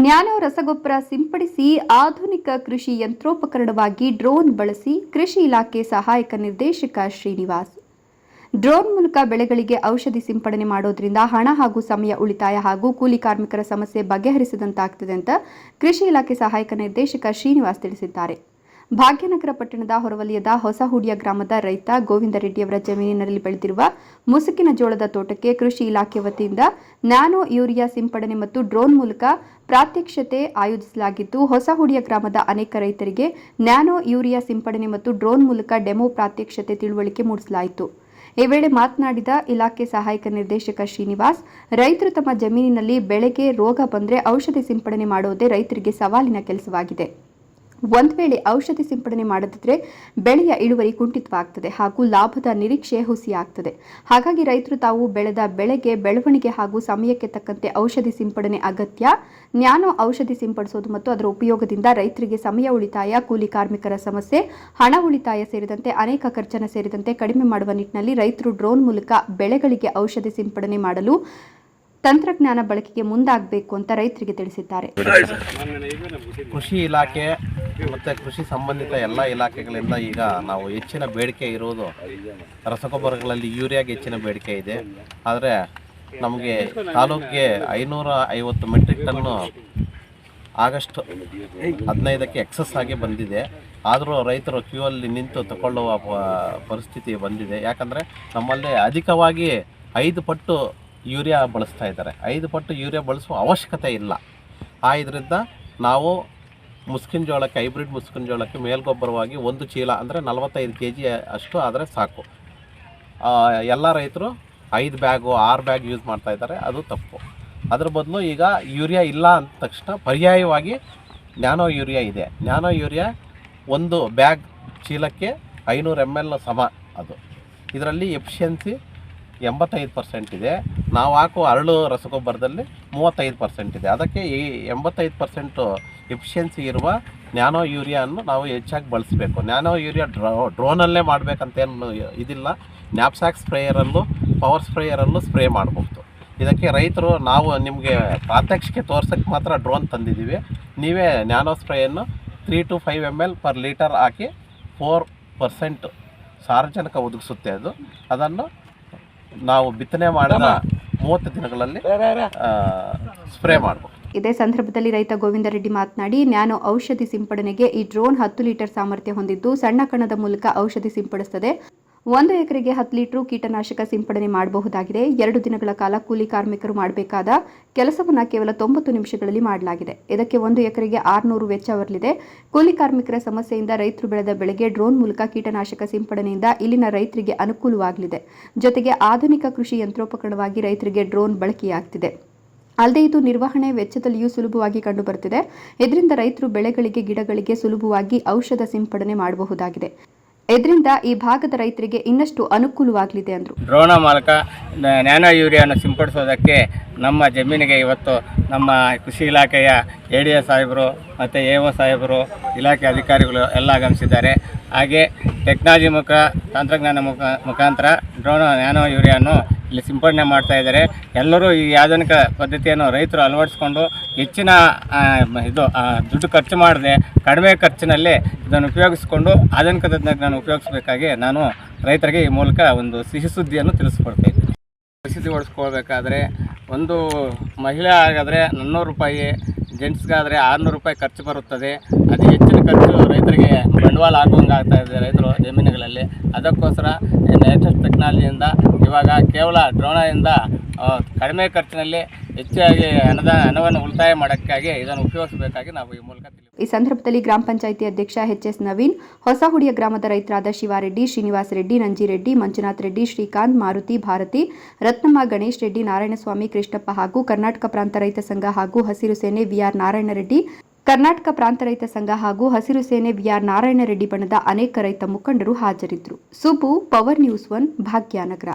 Nano ರಸಗೊಬ್ಬರ ಸಿಂಪಡಿಸಿ ಆಧುನಿಕ ಕೃಷಿ ಯಂತ್ರೋಪಕರಣವಾಗಿ ಡ್ರೋನ್ ಬಳಸಿ ಕೃಷಿ ಇಲಾಖೆ ಸಹಾಯಕ ನಿರ್ದೇಶಕ ಶ್ರೀನಿವಾಸ್. ಡ್ರೋನ್ ಮೂಲಕ ಬೆಳೆಗಳಿಗೆ ಔಷಧಿ ಸಿಂಪಡಣೆ ಮಾಡೋದ್ರಿಂದ ಹಣ ಹಾಗೂ ಸಮಯ ಉಳಿತಾಯ ಹಾಗೂ ಕೂಲಿ ಕಾರ್ಮಿಕರ ಸಮಸ್ಯೆ ಬಗೆಹರಿಸಿದಂತಾಗುತ್ತದೆ ಅಂತ ಕೃಷಿ ಇಲಾಖೆ ಸಹಾಯಕ ನಿರ್ದೇಶಕ ಶ್ರೀನಿವಾಸ್ ತಿಳಿಸಿದ್ದಾರೆ. ಭಾಗ್ಯನಗರ ಪಟ್ಟಣದ ಹೊರವಲಯದ ಹೊಸಹುಡಿಯ ಗ್ರಾಮದ ರೈತ ಗೋವಿಂದ ರೆಡ್ಡಿಯವರ ಜಮೀನಿನಲ್ಲಿ ಬೆಳೆದಿರುವ ಮುಸುಕಿನ ಜೋಳದ ತೋಟಕ್ಕೆ ಕೃಷಿ ಇಲಾಖೆ ವತಿಯಿಂದ ನ್ಯಾನೋ ಯೂರಿಯಾ ಸಿಂಪಡಣೆ ಮತ್ತು ಡ್ರೋನ್ ಮೂಲಕ ಪ್ರಾತ್ಯಕ್ಷಿತೆ ಆಯೋಜಿಸಲಾಗಿದ್ದು, ಹೊಸಹುಡಿಯ ಗ್ರಾಮದ ಅನೇಕ ರೈತರಿಗೆ ನ್ಯಾನೋ ಯೂರಿಯಾ ಸಿಂಪಡಣೆ ಮತ್ತು ಡ್ರೋನ್ ಮೂಲಕ ಡೆಮೋ ಪ್ರಾತ್ಯಕ್ಷಿತೆ ತಿಳುವಳಿಕೆ ಮೂಡಿಸಲಾಯಿತು. ಈ ವೇಳೆ ಮಾತನಾಡಿದ ಇಲಾಖೆ ಸಹಾಯಕ ನಿರ್ದೇಶಕ ಶ್ರೀನಿವಾಸ್, ರೈತರು ತಮ್ಮ ಜಮೀನಿನಲ್ಲಿ ಬೆಳೆಗೆ ರೋಗ ಬಂದರೆ ಔಷಧಿ ಸಿಂಪಡಣೆ ಮಾಡುವುದೇ ರೈತರಿಗೆ ಸವಾಲಿನ ಕೆಲಸವಾಗಿದೆ. ಒಂದು ವೇಳೆ ಔಷಧಿ ಸಿಂಪಡಣೆ ಮಾಡದಿದ್ದರೆ ಬೆಳೆಯ ಇಳುವರಿ ಕುಂಠಿತವಾಗುತ್ತದೆ ಹಾಗೂ ಲಾಭದ ನಿರೀಕ್ಷೆ ಹುಸಿಯಾಗುತ್ತದೆ. ಹಾಗಾಗಿ ರೈತರು ತಾವು ಬೆಳೆದ ಬೆಳೆಗೆ ಬೆಳವಣಿಗೆ ಹಾಗೂ ಸಮಯಕ್ಕೆ ತಕ್ಕಂತೆ ಔಷಧಿ ಸಿಂಪಡಣೆ ಅಗತ್ಯ. ನ್ಯಾನೋ ಔಷಧಿ ಸಿಂಪಡಿಸುವುದು ಮತ್ತು ಅದರ ಉಪಯೋಗದಿಂದ ರೈತರಿಗೆ ಸಮಯ ಉಳಿತಾಯ, ಕೂಲಿ ಕಾರ್ಮಿಕರ ಸಮಸ್ಯೆ, ಹಣ ಉಳಿತಾಯ ಸೇರಿದಂತೆ ಅನೇಕ ಖರ್ಚನ್ನು ಸೇರಿದಂತೆ ಕಡಿಮೆ ಮಾಡುವ ನಿಟ್ಟಿನಲ್ಲಿ ರೈತರು ಡ್ರೋನ್ ಮೂಲಕ ಬೆಳೆಗಳಿಗೆ ಔಷಧಿ ಸಿಂಪಡಣೆ ಮಾಡಲು ತಂತ್ರಜ್ಞಾನ ಬಳಕೆಗೆ ಮುಂದಾಗಬೇಕು ಅಂತ ರೈತರಿಗೆ ತಿಳಿಸಿದ್ದಾರೆ. ಕೃಷಿ ಇಲಾಖೆ ಮತ್ತು ಕೃಷಿ ಸಂಬಂಧಿತ ಎಲ್ಲ ಇಲಾಖೆಗಳಿಂದ ಈಗ ನಾವು ಹೆಚ್ಚಿನ ಬೇಡಿಕೆ ಇರುವುದು ರಸಗೊಬ್ಬರಗಳಲ್ಲಿ ಯೂರಿಯಾಗೆ ಹೆಚ್ಚಿನ ಬೇಡಿಕೆ ಇದೆ. ಆದರೆ ನಮಗೆ ತಾಲೂಕಿಗೆ 550 ಮೆಟ್ರಿಕ್ ಟನ್ನು ಆಗಸ್ಟ್ 15ಕ್ಕೆ ಎಕ್ಸಸ್ ಆಗಿ ಬಂದಿದೆ. ಆದರೂ ರೈತರು ಕ್ಯೂ ಅಲ್ಲಿ ನಿಂತು ತಗೊಳ್ಳುವ ಪರಿಸ್ಥಿತಿ ಬಂದಿದೆ. ಯಾಕಂದರೆ ನಮ್ಮಲ್ಲಿ ಅಧಿಕವಾಗಿ 5 ಪಟ್ಟು ಯೂರಿಯಾ ಬಳಸ್ತಾ ಇದ್ದಾರೆ. 5 ಪಟ್ಟು ಯೂರಿಯಾ ಬಳಸುವ ಅವಶ್ಯಕತೆ ಇಲ್ಲ. ಇದರಿಂದ ನಾವು ಮುಸ್ಕಿನ ಜೋಳಕ್ಕೆ, ಹೈಬ್ರಿಡ್ ಮುಸ್ಕಿನ ಜೋಳಕ್ಕೆ ಮೇಲ್ಗೊಬ್ಬರವಾಗಿ 1 ಚೀಲ ಅಂದರೆ 45 kg ಅಷ್ಟು ಆದರೆ ಸಾಕು. ಎಲ್ಲ ರೈತರು 5 ಬ್ಯಾಗು 6 ಬ್ಯಾಗ್ ಯೂಸ್ ಮಾಡ್ತಾ ಇದ್ದಾರೆ. ಅದು ತಪ್ಪು. ಅದ್ರ ಬದಲು ಈಗ ಯೂರಿಯಾ ಇಲ್ಲ ಅಂದ ತಕ್ಷಣ ಪರ್ಯಾಯವಾಗಿ ನ್ಯಾನೋ ಯೂರಿಯಾ ಇದೆ. ನ್ಯಾನೋ ಯೂರಿಯಾ 1 ಬ್ಯಾಗ್ ಚೀಲಕ್ಕೆ 500 ml ಸಮ. ಅದು ಇದರಲ್ಲಿ ಎಫಿಷಿಯನ್ಸಿ 85% ಇದೆ. ನಾವು ಹಾಕುವ ಅರಳು ರಸಗೊಬ್ಬರದಲ್ಲಿ 35% ಇದೆ. ಅದಕ್ಕೆ ಈ 85% ಎಫಿಷಿಯನ್ಸಿ ಇರುವ ನ್ಯಾನೋ ಯೂರಿಯಾವನ್ನು ನಾವು ಹೆಚ್ಚಾಗಿ ಬಳಸಬೇಕು. ನ್ಯಾನೋ ಯೂರಿಯಾ ಡ್ರೋನಲ್ಲೇ ಮಾಡಬೇಕಂತೇನು ಇದಿಲ್ಲ. ನ್ಯಾಪ್ಸ್ಯಾಕ್ ಸ್ಪ್ರೇಯರಲ್ಲೂ, ಪವರ್ ಸ್ಪ್ರೇಯರಲ್ಲೂ ಸ್ಪ್ರೇ ಮಾಡಬಹುದು. ಇದಕ್ಕೆ ರೈತರು ನಾವು ನಿಮಗೆ ಪ್ರಾತ್ಯಕ್ಷಿಕೆ ತೋರ್ಸೋಕ್ಕೆ ಮಾತ್ರ ಡ್ರೋನ್ ತಂದಿದ್ದೀವಿ. ನೀವೇ ನ್ಯಾನೋ ಸ್ಪ್ರೇಯನ್ನು 3 to 5 ml ಪರ್ ಲೀಟರ್ ಹಾಕಿ 4% ಸಾರಜನಕ ಒದಗಿಸುತ್ತೆ. ಅದನ್ನು ನಾವು ಬಿತ್ತನೆ ಮಾಡಿದ 30 ದಿನಗಳಲ್ಲಿ ಸ್ಪ್ರೇ ಮಾಡಬಹುದು. ಇದೇ ಸಂದರ್ಭದಲ್ಲಿ ರೈತ ಗೋವಿಂದ ರೆಡ್ಡಿ ಮಾತನಾಡಿ, ನ್ಯಾನೋ ಔಷಧಿ ಸಿಂಪಡಣೆಗೆ ಈ ಡ್ರೋನ್ 10 ಲೀಟರ್ ಸಾಮರ್ಥ್ಯ ಹೊಂದಿದ್ದು ಸಣ್ಣ ಕಣದ ಮೂಲಕ ಔಷಧಿ ಸಿಂಪಡಿಸುತ್ತದೆ. 1 ಎಕರೆಗೆ 10 ಲೀಟರ್ ಕೀಟನಾಶಕ ಸಿಂಪಡಣೆ ಮಾಡಬಹುದಾಗಿದೆ. 2 ದಿನಗಳ ಕಾಲ ಕೂಲಿ ಕಾರ್ಮಿಕರು ಮಾಡಬೇಕಾದ ಕೆಲಸವನ್ನು ಕೇವಲ 90 ನಿಮಿಷಗಳಲ್ಲಿ ಮಾಡಲಾಗಿದೆ. ಇದಕ್ಕೆ 1 ಎಕರೆಗೆ 600 ವೆಚ್ಚ ಬರಲಿದೆ. ಕೂಲಿ ಕಾರ್ಮಿಕರ ಸಮಸ್ಯೆಯಿಂದ ರೈತರು ಬೆಳೆದ ಬೆಳೆಗೆ ಡ್ರೋನ್ ಮೂಲಕ ಕೀಟನಾಶಕ ಸಿಂಪಡಣೆಯಿಂದ ಇಲ್ಲಿನ ರೈತರಿಗೆ ಅನುಕೂಲವಾಗಲಿದೆ. ಜೊತೆಗೆ ಆಧುನಿಕ ಕೃಷಿ ಯಂತ್ರೋಪಕರಣವಾಗಿ ರೈತರಿಗೆ ಡ್ರೋನ್ ಬಳಕೆಯಾಗುತ್ತಿದೆ. ಅಲ್ಲದೆ ಇದು ನಿರ್ವಹಣೆ ವೆಚ್ಚದಲ್ಲಿಯೂ ಸುಲಭವಾಗಿ ಕಂಡುಬರುತ್ತಿದೆ. ಇದರಿಂದ ರೈತರು ಬೆಳೆಗಳಿಗೆ, ಗಿಡಗಳಿಗೆ ಸುಲಭವಾಗಿ ಔಷಧ ಸಿಂಪಡಣೆ ಮಾಡಬಹುದಾಗಿದೆ. ಇದರಿಂದ ಈ ಭಾಗದ ರೈತರಿಗೆ ಇನ್ನಷ್ಟು ಅನುಕೂಲವಾಗಲಿದೆ ಎಂದರು. ಡ್ರೋನ್ ಮೂಲಕ ನ್ಯಾನೋ ಯೂರಿಯಾನ ಸಿಂಪಡಿಸೋದಕ್ಕೆ ನಮ್ಮ ಜಮೀನಿಗೆ ಇವತ್ತು ನಮ್ಮ ಕೃಷಿ ಇಲಾಖೆಯ ADO ಸಾಹೇಬರು ಮತ್ತು AO ಸಾಹೇಬರು, ಇಲಾಖೆ ಅಧಿಕಾರಿಗಳು ಎಲ್ಲ ಆಗಮಿಸಿದ್ದಾರೆ. ಹಾಗೆ ಟೆಕ್ನಾಲಜಿ ತಂತ್ರಜ್ಞಾನ ಮುಖಾಂತರ ಡ್ರೋನ್ ನ್ಯಾನೋ ಯೂರಿಯಾನು ಇಲ್ಲಿ ಸಿಂಪಡಣೆ ಮಾಡ್ತಾ ಇದ್ದಾರೆ. ಎಲ್ಲರೂ ಈ ಆಧುನಿಕ ಪದ್ಧತಿಯನ್ನು ರೈತರು ಅಳವಡಿಸಿಕೊಂಡು ಹೆಚ್ಚಿನ ದುಡ್ಡು ಖರ್ಚು ಮಾಡದೆ ಕಡಿಮೆ ಖರ್ಚಿನಲ್ಲಿ ಇದನ್ನು ಉಪಯೋಗಿಸಿಕೊಂಡು ಆಧುನಿಕ ತಂತ್ರಜ್ಞಾನ ಉಪಯೋಗಿಸಬೇಕಾಗಿ ನಾನು ರೈತರಿಗೆ ಈ ಮೂಲಕ ಒಂದು ಸಿಹಿ ಸುದ್ದಿಯನ್ನು ತಿಳಿಸ್ಕೊಡ್ತಾ ಇದ್ದೀನಿ. ಪರಿಸ್ಥಿತಿ ಓಡಿಸ್ಕೊಳ್ಬೇಕಾದ್ರೆ ಒಂದು ಮಹಿಳೆ ಆಗಿದ್ರೆ 400 ರೂಪಾಯಿ, ಜೆಂಟ್ಸ್ಗಾದರೆ 600 ರೂಪಾಯಿ ಖರ್ಚು ಬರುತ್ತದೆ. ಅದು ಹೆಚ್ಚಿನ ಖರ್ಚು ರೈತರಿಗೆ ಬಂಡವಾಳ ಆಗುವಂಗೆ ಆಗ್ತಾ ಇದೆ ರೈತರು ಜಮೀನುಗಳಲ್ಲಿ. ಅದಕ್ಕೋಸ್ಕರ ಲೇಟೆಸ್ಟ್ ಟೆಕ್ನಾಲಜಿಯಿಂದ ಇವಾಗ ಕೇವಲ ಡ್ರೋನಿಂದ ಕಡಿಮೆ ಖರ್ಚಿನಲ್ಲಿ ಹೆಚ್ಚಾಗಿ ಹಣವನ್ನು ಉಳಿತಾಯ ಮಾಡೋಕ್ಕಾಗಿ ಇದನ್ನು ಉಪಯೋಗಿಸಬೇಕಾಗಿ ನಾವು ಈ ಮೂಲಕ ಈ ಸಂದರ್ಭದಲ್ಲಿ ಗ್ರಾಮ ಪಂಚಾಯಿತಿ ಅಧ್ಯಕ್ಷ HS ನವೀನ್, ಹೊಸಹುಡಿಯ ಗ್ರಾಮದ ರೈತರಾದ ಶಿವಾರೆಡ್ಡಿ, ಶ್ರೀನಿವಾಸ ರೆಡ್ಡಿ, ನಂಜಿರೆಡ್ಡಿ, ಮಂಜುನಾಥ್ ರೆಡ್ಡಿ, ಶ್ರೀಕಾಂತ್, ಮಾರುತಿ, ಭಾರತಿ, ರತ್ನಮ್ಮ, ಗಣೇಶ್ ರೆಡ್ಡಿ, ನಾರಾಯಣಸ್ವಾಮಿ, ಕೃಷ್ಣಪ್ಪ ಹಾಗೂ ಕರ್ನಾಟಕ ಪ್ರಾಂತ ರೈತ ಸಂಘ ಹಾಗೂ ಹಸಿರು ಸೇನೆ VR ನಾರಾಯಣ ರೆಡ್ಡಿ, ಕರ್ನಾಟಕ ಪ್ರಾಂತ ರೈತ ಸಂಘ ಹಾಗೂ ಹಸಿರು ಸೇನೆ VR ನಾರಾಯಣ ರೆಡ್ಡಿ ಬಣದ ಅನೇಕ ರೈತ ಮುಖಂಡರು ಹಾಜರಿದ್ದರು. Subbu, power news 1, Bhagyanagar.